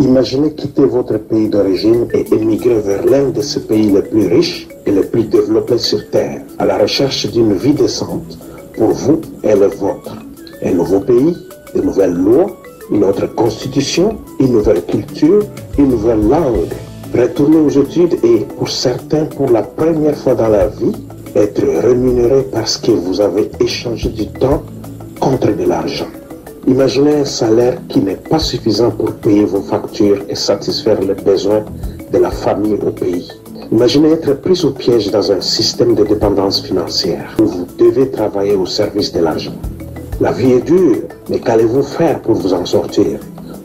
Imaginez quitter votre pays d'origine et émigrer vers l'un de ces pays les plus riches et les plus développés sur Terre, à la recherche d'une vie décente pour vous et le vôtre. Un nouveau pays, de nouvelles lois, une autre constitution, une nouvelle culture, une nouvelle langue. Retourner aux études et, pour certains, pour la première fois dans la vie, être rémunéré parce que vous avez échangé du temps contre de l'argent. Imaginez un salaire qui n'est pas suffisant pour payer vos factures et satisfaire les besoins de la famille au pays. Imaginez être pris au piège dans un système de dépendance financière où vous devez travailler au service de l'argent. La vie est dure, mais qu'allez-vous faire pour vous en sortir?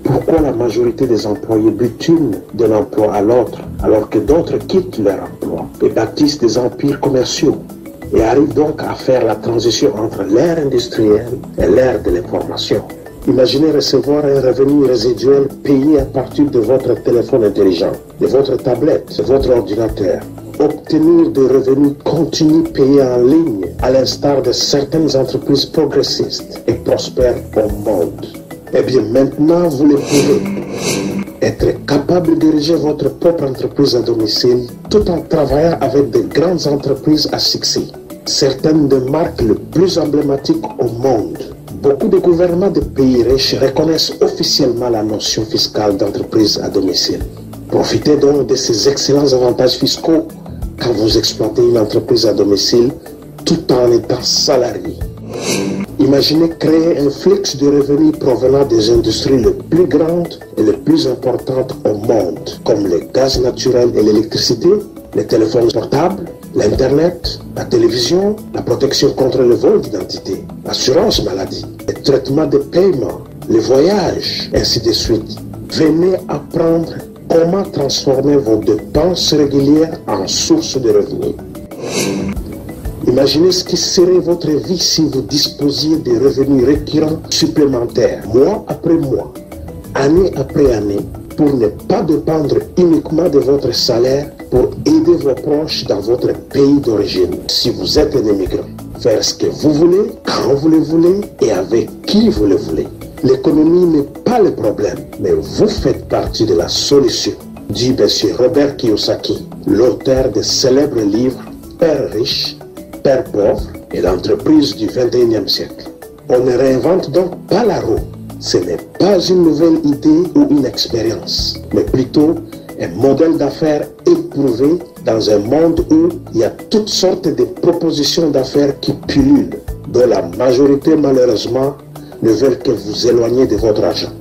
Pourquoi la majorité des employés butinent de l'emploi à l'autre alors que d'autres quittent leur emploi et bâtissent des empires commerciaux et arrivent donc à faire la transition entre l'ère industrielle et l'ère de l'information? Imaginez recevoir un revenu résiduel payé à partir de votre téléphone intelligent, de votre tablette, de votre ordinateur. Obtenir des revenus continus payés en ligne, à l'instar de certaines entreprises progressistes et prospères au monde. Eh bien, maintenant, vous le pouvez. Être capable de diriger votre propre entreprise à domicile tout en travaillant avec de grandes entreprises à succès. Certaines des marques les plus emblématiques au monde. Beaucoup de gouvernements de pays riches reconnaissent officiellement la notion fiscale d'entreprise à domicile. Profitez donc de ces excellents avantages fiscaux quand vous exploitez une entreprise à domicile tout en étant salarié. Imaginez créer un flux de revenus provenant des industries les plus grandes et les plus importantes au monde, comme le gaz naturel et l'électricité, les téléphones portables, l'Internet, la télévision, la protection contre le vol d'identité, l'assurance maladie, le traitement de paiement, les voyages, ainsi de suite. Venez apprendre comment transformer vos dépenses régulières en source de revenus. Imaginez ce qui serait votre vie si vous disposiez de revenus récurrents supplémentaires, mois après mois, année après année, pour ne pas dépendre uniquement de votre salaire pour aider vos proches dans votre pays d'origine. Si vous êtes un immigrant, faire ce que vous voulez, quand vous le voulez et avec qui vous le voulez. L'économie n'est pas le problème, mais vous faites partie de la solution, dit M. Robert Kiyosaki, l'auteur des célèbres livres Père riche, Père pauvre et l'entreprise du XXIe siècle. On ne réinvente donc pas la roue. Ce n'est pas une nouvelle idée ou une expérience, mais plutôt un modèle d'affaires éprouvé dans un monde où il y a toutes sortes de propositions d'affaires qui pullulent, dont la majorité malheureusement ne veulent que vous éloigner de votre argent.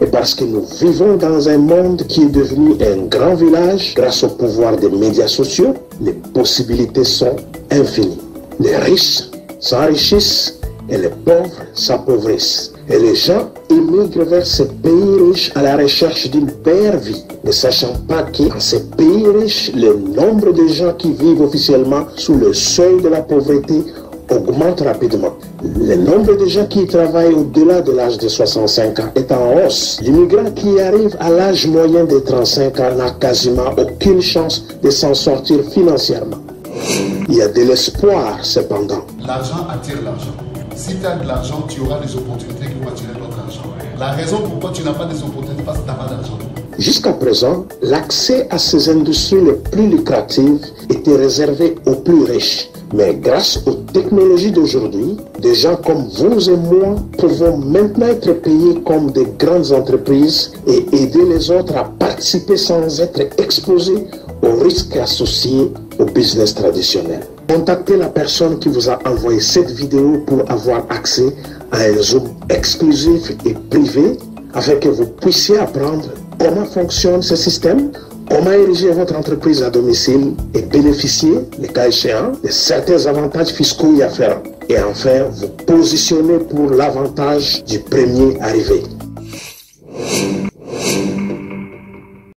Et parce que nous vivons dans un monde qui est devenu un grand village grâce au pouvoir des médias sociaux, les possibilités sont infinies. Les riches s'enrichissent et les pauvres s'appauvrissent. Et les gens émigrent vers ces pays riches à la recherche d'une meilleure vie, ne sachant pas que dans ces pays riches, le nombre de gens qui vivent officiellement sous le seuil de la pauvreté augmente rapidement. Le nombre de gens qui travaillent au-delà de l'âge de 65 ans est en hausse. L'immigrant qui arrive à l'âge moyen de 35 ans n'a quasiment aucune chance de s'en sortir financièrement. Il y a de l'espoir cependant. L'argent attire l'argent. Si tu as de l'argent, tu auras des opportunités qui vont attirer d'autres argent. La raison pourquoi tu n'as pas des opportunités, parce que tu n'as pas d'argent. Jusqu'à présent, l'accès à ces industries les plus lucratives était réservé aux plus riches. Mais grâce aux technologies d'aujourd'hui, des gens comme vous et moi pouvons maintenant être payés comme des grandes entreprises et aider les autres à participer sans être exposés aux risques associés au business traditionnel. Contactez la personne qui vous a envoyé cette vidéo pour avoir accès à un Zoom exclusif et privé afin que vous puissiez apprendre comment fonctionne ce système, comment ériger votre entreprise à domicile et bénéficier, le cas échéant, de certains avantages fiscaux y afférents. Et enfin, vous positionner pour l'avantage du premier arrivé.